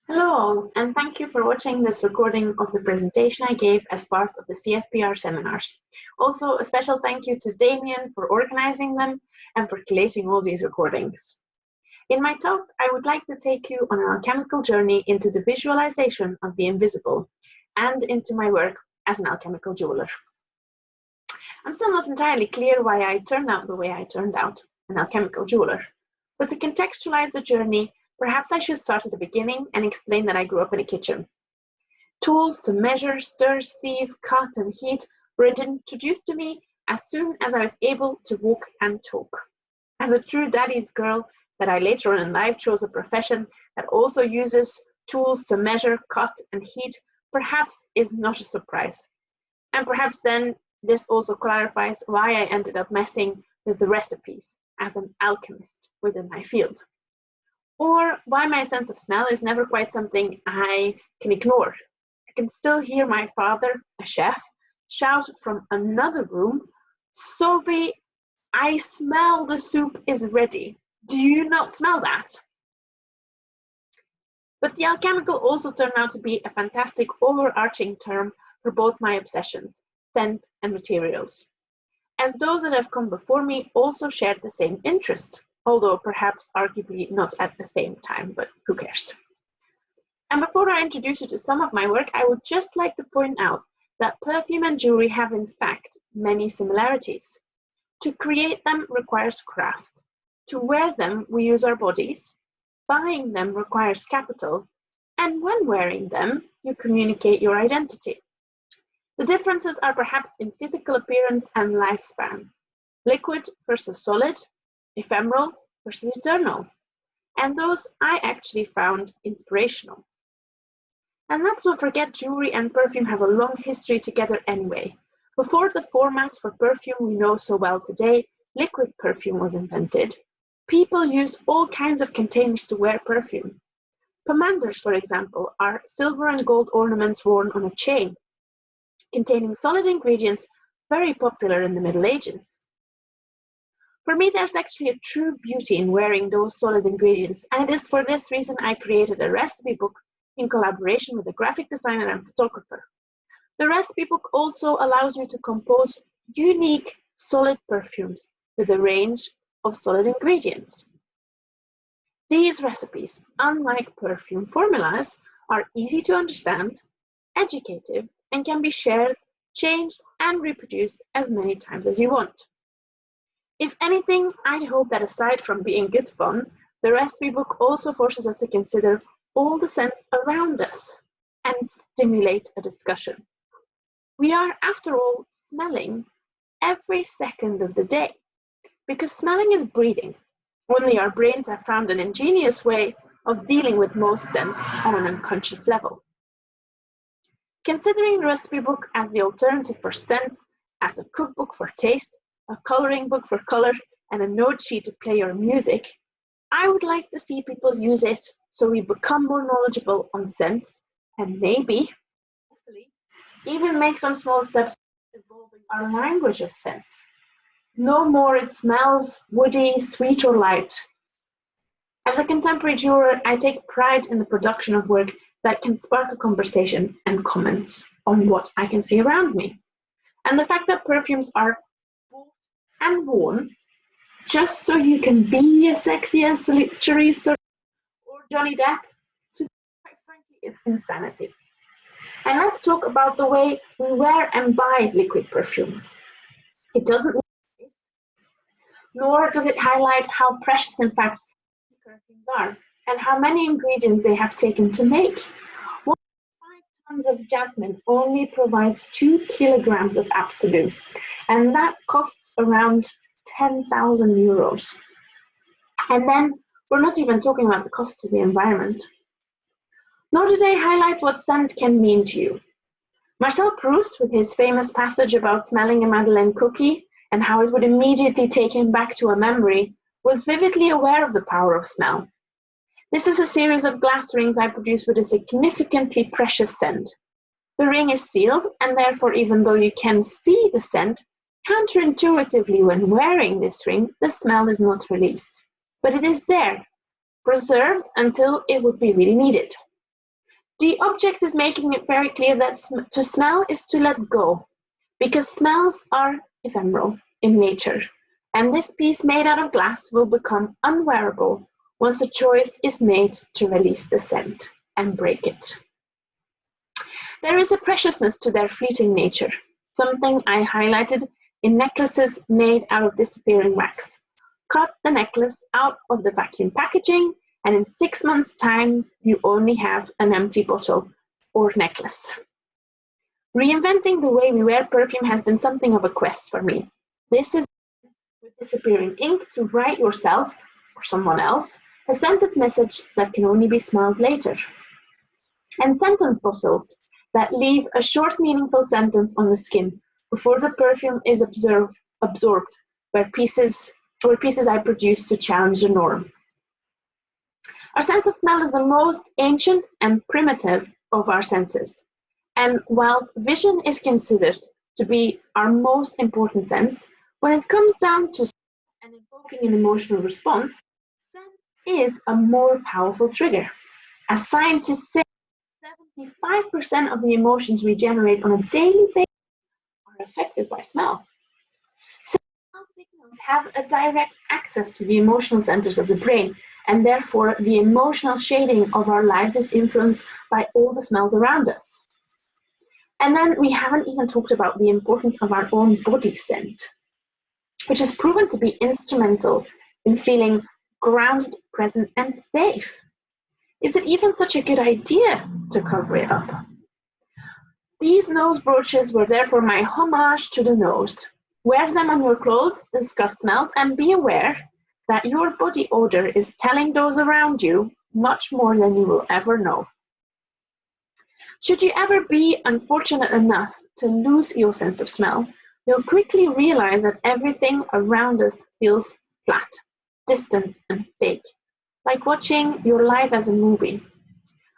Hello all, and thank you for watching this recording of the presentation I gave as part of the CFPR seminars. Also, a special thank you to Damien for organizing them and for collating all these recordings. In my talk, I would like to take you on an alchemical journey into the visualization of the invisible and into my work as an alchemical jeweler. I'm still not entirely clear why I turned out the way I turned out, an alchemical jeweler, but to contextualize the journey, perhaps I should start at the beginning and explain that I grew up in a kitchen. Tools to measure, stir, sieve, cut, and heat were introduced to me as soon as I was able to walk and talk. As a true daddy's girl, that I later on in life chose a profession that also uses tools to measure, cut, and heat, perhaps is not a surprise. And perhaps then this also clarifies why I ended up messing with the recipes as an alchemist within my field. Or why my sense of smell is never quite something I can ignore. I can still hear my father, a chef, shout from another room, "Sofie, I smell the soup is ready. Do you not smell that?" But the alchemical also turned out to be a fantastic overarching term for both my obsessions, scent and materials, as those that have come before me also shared the same interest, although perhaps arguably not at the same time, but who cares? And before I introduce you to some of my work, I would just like to point out that perfume and jewelry have in fact many similarities. To create them requires craft. To wear them, we use our bodies. Buying them requires capital. And when wearing them, you communicate your identity. The differences are perhaps in physical appearance and lifespan. Liquid versus solid, ephemeral versus eternal. And those I actually found inspirational. And let's not forget jewelry and perfume have a long history together anyway. Before the format for perfume we know so well today, liquid perfume was invented. People used all kinds of containers to wear perfume. Pomanders, for example, are silver and gold ornaments worn on a chain, containing solid ingredients very popular in the Middle Ages. For me, there's actually a true beauty in wearing those solid ingredients, and it is for this reason I created a recipe book in collaboration with a graphic designer and photographer. The recipe book also allows you to compose unique solid perfumes with a range of solid ingredients. These recipes, unlike perfume formulas, are easy to understand, educative, and can be shared, changed, and reproduced as many times as you want. If anything, I'd hope that aside from being good fun, the recipe book also forces us to consider all the scents around us and stimulate a discussion. We are, after all, smelling every second of the day, because smelling is breathing. Only our brains have found an ingenious way of dealing with most scents on an unconscious level. Considering the recipe book as the alternative for scents, as a cookbook for taste, a coloring book for color, and a note sheet to play your music, I would like to see people use it so we become more knowledgeable on scents and maybe, hopefully, even make some small steps evolving our language of scents. No more it smells woody, sweet, or light. As a contemporary jeweler, I take pride in the production of work that can spark a conversation and comments on what I can see around me. And the fact that perfumes are bought and worn just so you can be as sexy as Charisse or Johnny Depp, to quite frankly, is insanity. And let's talk about the way we wear and buy liquid perfume. It doesn't look nice, nor does it highlight how precious, in fact, these perfumes are and how many ingredients they have taken to make. 1.5 tons of jasmine only provides 2 kilograms of absolute, and that costs around 10,000 euros. And then we're not even talking about the cost to the environment. Nor do they highlight what scent can mean to you. Marcel Proust, with his famous passage about smelling a Madeleine cookie and how it would immediately take him back to a memory, was vividly aware of the power of smell. This is a series of glass rings I produced with a significantly precious scent. The ring is sealed, and therefore, even though you can see the scent, counterintuitively when wearing this ring, the smell is not released. But it is there, preserved until it would be really needed. The object is making it very clear that to smell is to let go, because smells are ephemeral in nature, and this piece made out of glass will become unwearable once a choice is made to release the scent and break it. There is a preciousness to their fleeting nature, something I highlighted in necklaces made out of disappearing wax. Cut the necklace out of the vacuum packaging, and in 6 months' time, you only have an empty bottle or necklace. Reinventing the way we wear perfume has been something of a quest for me. This is with disappearing ink to write yourself or someone else a scented message that can only be smelled later. And sentence bottles that leave a short, meaningful sentence on the skin before the perfume is absorbed by pieces I produce to challenge the norm. Our sense of smell is the most ancient and primitive of our senses. And whilst vision is considered to be our most important sense, when it comes down to and invoking an emotional response, scent is a more powerful trigger. As scientists say, 75% of the emotions we generate on a daily basis are affected by smell. Smell signals have a direct access to the emotional centers of the brain, and therefore the emotional shading of our lives is influenced by all the smells around us. And then we haven't even talked about the importance of our own body scent, which is proven to be instrumental in feeling grounded, present, and safe. Is it even such a good idea to cover it up? These nose brooches were therefore my homage to the nose. Wear them on your clothes, discuss smells, and be aware that your body odor is telling those around you much more than you will ever know. Should you ever be unfortunate enough to lose your sense of smell, you'll quickly realize that everything around us feels flat, distant, and big, like watching your life as a movie.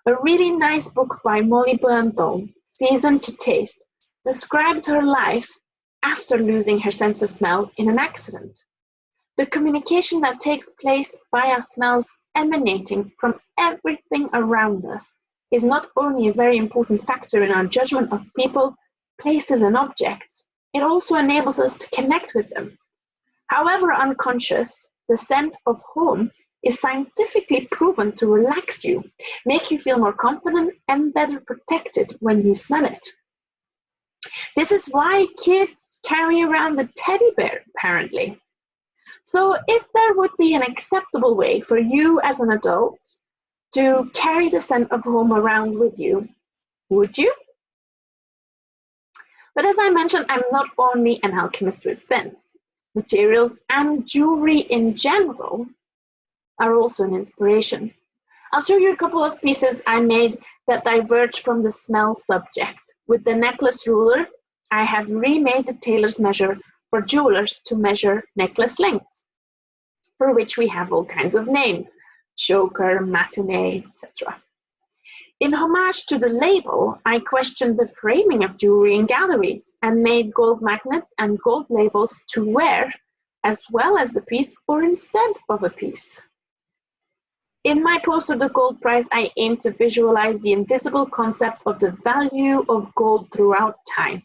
A really nice book by Molly Birnbaum, Seasoned to Taste, describes her life after losing her sense of smell in an accident. The communication that takes place via smells emanating from everything around us is not only a very important factor in our judgment of people, places, and objects, it also enables us to connect with them. However unconscious, the scent of home is scientifically proven to relax you, make you feel more confident and better protected when you smell it. This is why kids carry around the teddy bear, apparently. So if there would be an acceptable way for you as an adult to carry the scent of home around with you, would you? But as I mentioned, I'm not only an alchemist with scents. Materials and jewelry in general are also an inspiration. I'll show you a couple of pieces I made that diverge from the smell subject. With the necklace ruler, I have remade the tailor's measure for jewelers to measure necklace lengths, for which we have all kinds of names, choker, matinee, etc. In homage to the label, I questioned the framing of jewelry in galleries and made gold magnets and gold labels to wear, as well as the piece or instead of a piece. In my post of the gold price, I aim to visualize the invisible concept of the value of gold throughout time.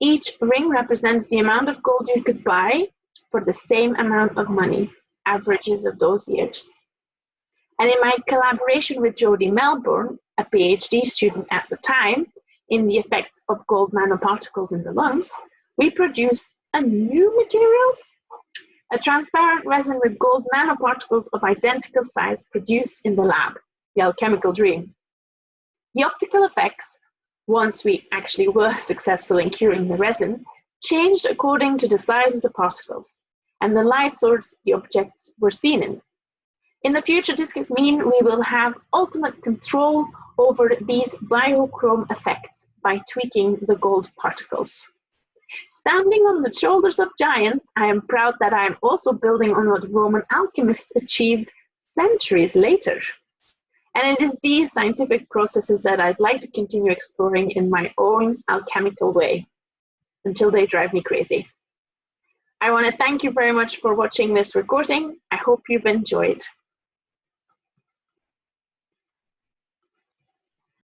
Each ring represents the amount of gold you could buy for the same amount of money, averages of those years. And in my collaboration with Jodie Melbourne, a PhD student at the time, in the effects of gold nanoparticles in the lungs, we produced a new material, a transparent resin with gold nanoparticles of identical size produced in the lab, the Alchemical Dream. The optical effects, once we actually were successful in curing the resin, changed according to the size of the particles and the light source the objects were seen in. In the future, this could mean we will have ultimate control over these biochrome effects by tweaking the gold particles. Standing on the shoulders of giants, I am proud that I am also building on what Roman alchemists achieved centuries later. And it is these scientific processes that I'd like to continue exploring in my own alchemical way, until they drive me crazy. I want to thank you very much for watching this recording. I hope you've enjoyed.